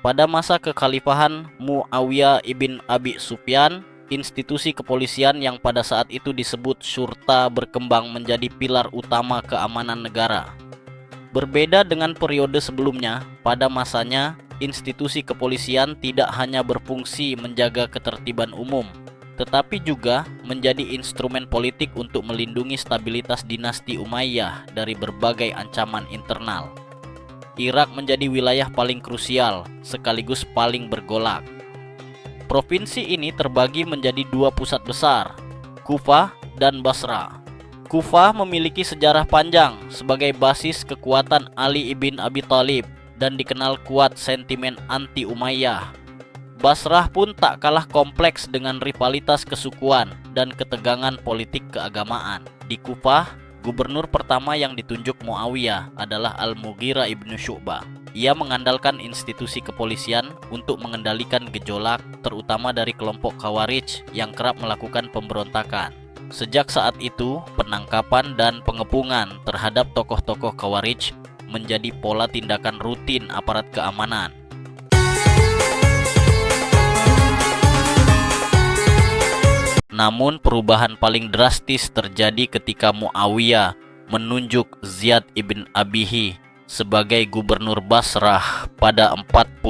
Pada masa kekhalifahan Muawiyah ibn Abi Sufyan, institusi kepolisian yang pada saat itu disebut Syurta berkembang menjadi pilar utama keamanan negara. Berbeda dengan periode sebelumnya, pada masanya institusi kepolisian tidak hanya berfungsi menjaga ketertiban umum, tetapi juga menjadi instrumen politik untuk melindungi stabilitas dinasti Umayyah dari berbagai ancaman internal. Irak menjadi wilayah paling krusial sekaligus paling bergolak. Provinsi ini terbagi menjadi dua pusat besar, Kufah dan Basra. Kufah memiliki sejarah panjang sebagai basis kekuatan Ali ibn Abi Thalib dan dikenal kuat sentimen anti-Umayyah. Basrah pun tak kalah kompleks dengan rivalitas kesukuan dan ketegangan politik keagamaan. Di Kufah, gubernur pertama yang ditunjuk Muawiyah adalah Al-Mughirah ibn Syu'bah. Ia mengandalkan institusi kepolisian untuk mengendalikan gejolak, terutama dari kelompok Khawarij yang kerap melakukan pemberontakan. Sejak saat itu, penangkapan dan pengepungan terhadap tokoh-tokoh Khawarij menjadi pola tindakan rutin aparat keamanan. Namun perubahan paling drastis terjadi ketika Muawiyah menunjuk Ziyad ibn Abihi sebagai gubernur Basrah pada 45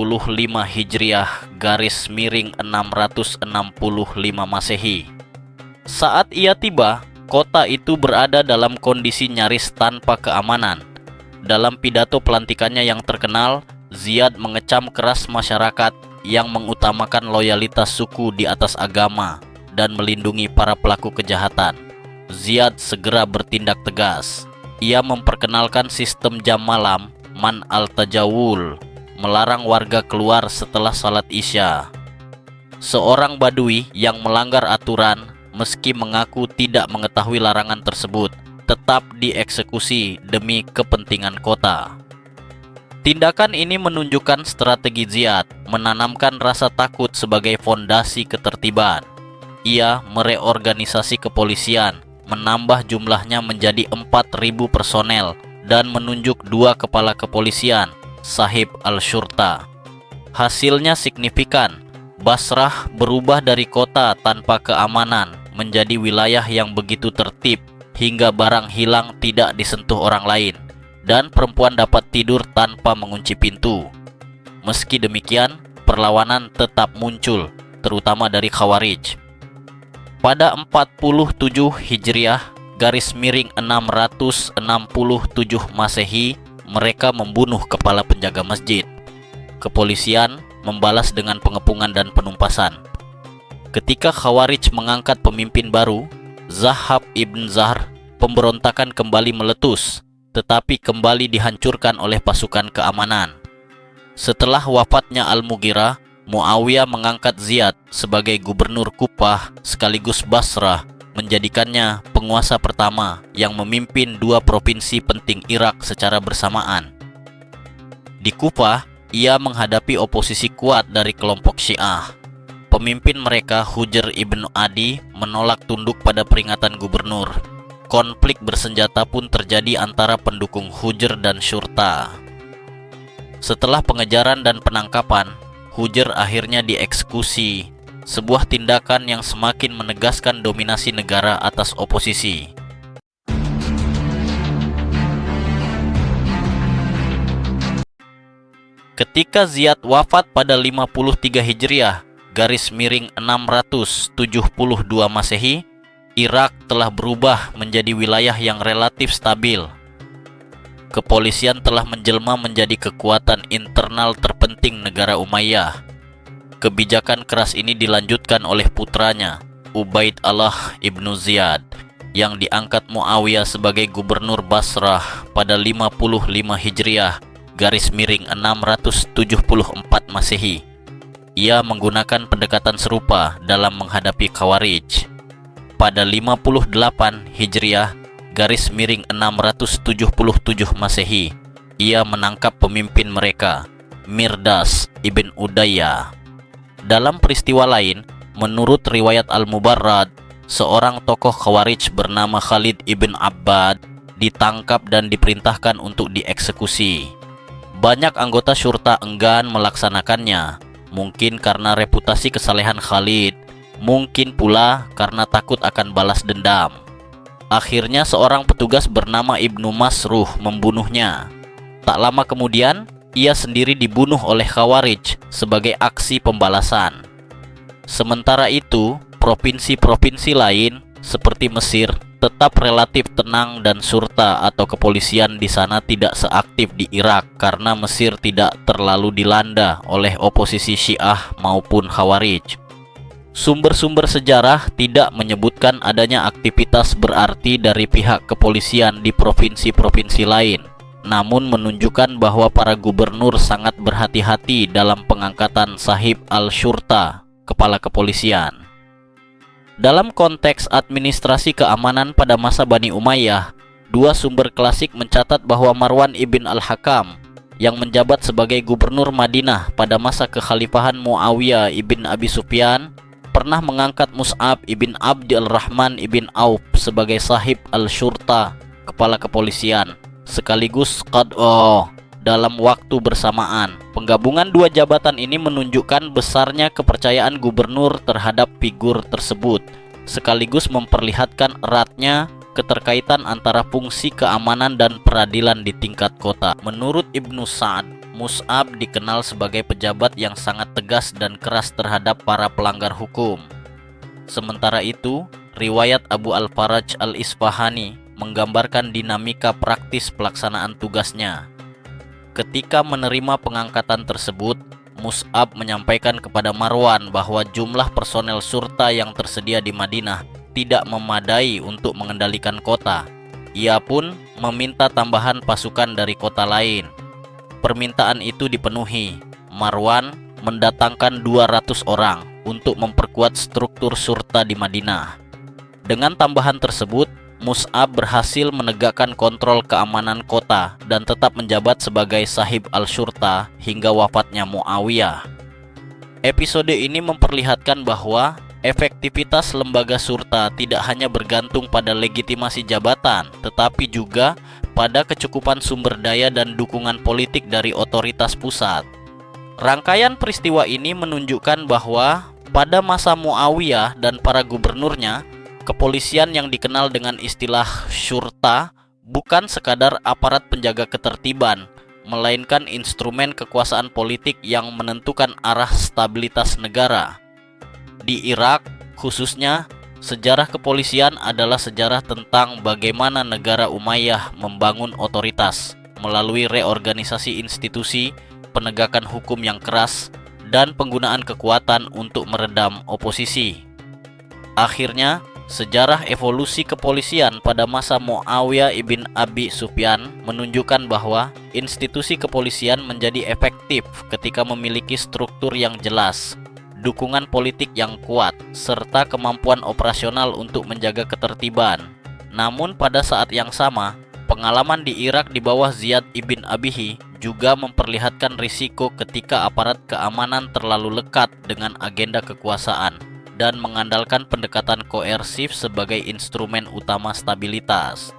Hijriah garis miring 665 Masehi. Saat ia tiba, kota itu berada dalam kondisi nyaris tanpa keamanan. Dalam pidato pelantikannya yang terkenal, Ziyad mengecam keras masyarakat yang mengutamakan loyalitas suku di atas agama dan melindungi para pelaku kejahatan. Ziyad segera bertindak tegas. Ia memperkenalkan sistem jam malam, man al-tajawul, melarang warga keluar setelah salat Isya. Seorang badui yang melanggar aturan, meski mengaku tidak mengetahui larangan tersebut, tetap dieksekusi demi kepentingan kota. Tindakan ini menunjukkan strategi Ziyad menanamkan rasa takut sebagai fondasi ketertiban. Ia mereorganisasi kepolisian, menambah jumlahnya menjadi 4.000 personel, dan menunjuk 2 kepala kepolisian, Sahib al-Syurta. Hasilnya signifikan, Basrah berubah dari kota tanpa keamanan menjadi wilayah yang begitu tertib, hingga barang hilang tidak disentuh orang lain, dan perempuan dapat tidur tanpa mengunci pintu. Meski demikian, perlawanan tetap muncul, terutama dari Khawarij. Pada 47 Hijriah garis miring 667 Masehi, mereka membunuh kepala penjaga masjid. Kepolisian membalas dengan pengepungan dan penumpasan. Ketika Khawarij mengangkat pemimpin baru, Zahab ibn Zahr, pemberontakan kembali meletus, tetapi kembali dihancurkan oleh pasukan keamanan. Setelah wafatnya Al-Mughirah, Muawiyah mengangkat Ziyad sebagai gubernur Kufah sekaligus Basrah, menjadikannya penguasa pertama yang memimpin 2 provinsi penting Irak secara bersamaan. Di Kufah, ia menghadapi oposisi kuat dari kelompok Syiah. Pemimpin mereka, Hujr ibn Adi, menolak tunduk pada peringatan gubernur. Konflik bersenjata pun terjadi antara pendukung Hujr dan Syurta. Setelah pengejaran dan penangkapan, Hujr akhirnya dieksekusi, sebuah tindakan yang semakin menegaskan dominasi negara atas oposisi. Ketika Ziyad wafat pada 53 Hijriah, garis miring 672 Masehi, Irak telah berubah menjadi wilayah yang relatif stabil. Kepolisian telah menjelma menjadi kekuatan internal terpenting negara Umayyah. Kebijakan keras ini dilanjutkan oleh putranya, Ubaid Allah ibnu Ziyad, yang diangkat Muawiyah sebagai gubernur Basrah pada 55 Hijriah, garis miring 674 Masehi. Ia menggunakan pendekatan serupa dalam menghadapi Khawarij. Pada 58 Hijriah, garis miring 677 Masehi, ia menangkap pemimpin mereka, Mirdas ibn Udayyah. Dalam peristiwa lain, menurut riwayat Al-Mubarrad, seorang tokoh Khawarij bernama Khalid ibn Abbad ditangkap dan diperintahkan untuk dieksekusi. Banyak anggota syurta enggan melaksanakannya, mungkin karena reputasi kesalehan Khalid, mungkin pula karena takut akan balas dendam. Akhirnya seorang petugas bernama Ibnu Masruh membunuhnya. Tak lama kemudian, ia sendiri dibunuh oleh Khawarij sebagai aksi pembalasan. Sementara itu, provinsi-provinsi lain seperti Mesir tetap relatif tenang dan syurta atau kepolisian di sana tidak seaktif di Irak karena Mesir tidak terlalu dilanda oleh oposisi Syiah maupun Khawarij. Sumber-sumber sejarah tidak menyebutkan adanya aktivitas berarti dari pihak kepolisian di provinsi-provinsi lain, namun menunjukkan bahwa para gubernur sangat berhati-hati dalam pengangkatan Sahib al-Syurta, kepala kepolisian. Dalam konteks administrasi keamanan pada masa Bani Umayyah, dua sumber klasik mencatat bahwa Marwan ibn al-Hakam yang menjabat sebagai gubernur Madinah pada masa kekhalifahan Muawiyah ibn Abi Sufyan pernah mengangkat Mus'ab ibn Abdul Rahman ibn Auf sebagai Sahib al-Syurta, kepala kepolisian, sekaligus Qad'o dalam waktu bersamaan. Penggabungan dua jabatan ini menunjukkan besarnya kepercayaan gubernur terhadap figur tersebut, sekaligus memperlihatkan eratnya keterkaitan antara fungsi keamanan dan peradilan di tingkat kota. Menurut Ibnu Sa'ad, Mus'ab dikenal sebagai pejabat yang sangat tegas dan keras terhadap para pelanggar hukum. Sementara itu, riwayat Abu Al-Faraj Al-Isfahani menggambarkan dinamika praktis pelaksanaan tugasnya. Ketika menerima pengangkatan tersebut, Mus'ab menyampaikan kepada Marwan bahwa jumlah personel syurta yang tersedia di Madinah tidak memadai untuk mengendalikan kota. Ia pun meminta tambahan pasukan dari kota lain. Permintaan itu dipenuhi. Marwan mendatangkan 200 orang untuk memperkuat struktur syurta di Madinah. Dengan tambahan tersebut, Mus'ab berhasil menegakkan kontrol keamanan kota dan tetap menjabat sebagai Sahib al-Syurta hingga wafatnya Muawiyah. Episode ini memperlihatkan bahwa efektivitas lembaga syurta tidak hanya bergantung pada legitimasi jabatan, tetapi juga pada kecukupan sumber daya dan dukungan politik dari otoritas pusat. Rangkaian peristiwa ini menunjukkan bahwa pada masa Muawiyah dan para gubernurnya, kepolisian yang dikenal dengan istilah syurta bukan sekadar aparat penjaga ketertiban, melainkan instrumen kekuasaan politik yang menentukan arah stabilitas negara. Di Irak, khususnya, sejarah kepolisian adalah sejarah tentang bagaimana negara Umayyah membangun otoritas melalui reorganisasi institusi, penegakan hukum yang keras, dan penggunaan kekuatan untuk meredam oposisi. Akhirnya, sejarah evolusi kepolisian pada masa Muawiyah ibn Abi Sufyan menunjukkan bahwa institusi kepolisian menjadi efektif ketika memiliki struktur yang jelas, dukungan politik yang kuat, serta kemampuan operasional untuk menjaga ketertiban. Namun pada saat yang sama, pengalaman di Irak di bawah Ziyad ibn Abihi juga memperlihatkan risiko ketika aparat keamanan terlalu lekat dengan agenda kekuasaan dan mengandalkan pendekatan koersif sebagai instrumen utama stabilitas.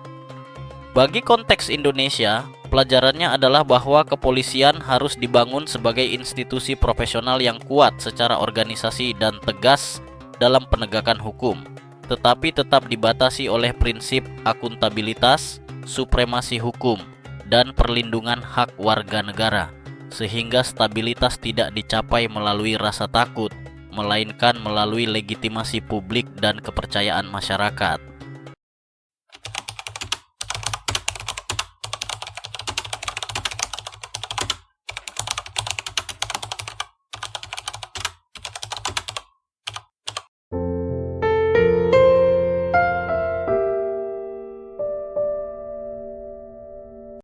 Bagi konteks Indonesia, pelajarannya adalah bahwa kepolisian harus dibangun sebagai institusi profesional yang kuat secara organisasi dan tegas dalam penegakan hukum, tetapi tetap dibatasi oleh prinsip akuntabilitas, supremasi hukum, dan perlindungan hak warga negara, sehingga stabilitas tidak dicapai melalui rasa takut, melainkan melalui legitimasi publik dan kepercayaan masyarakat.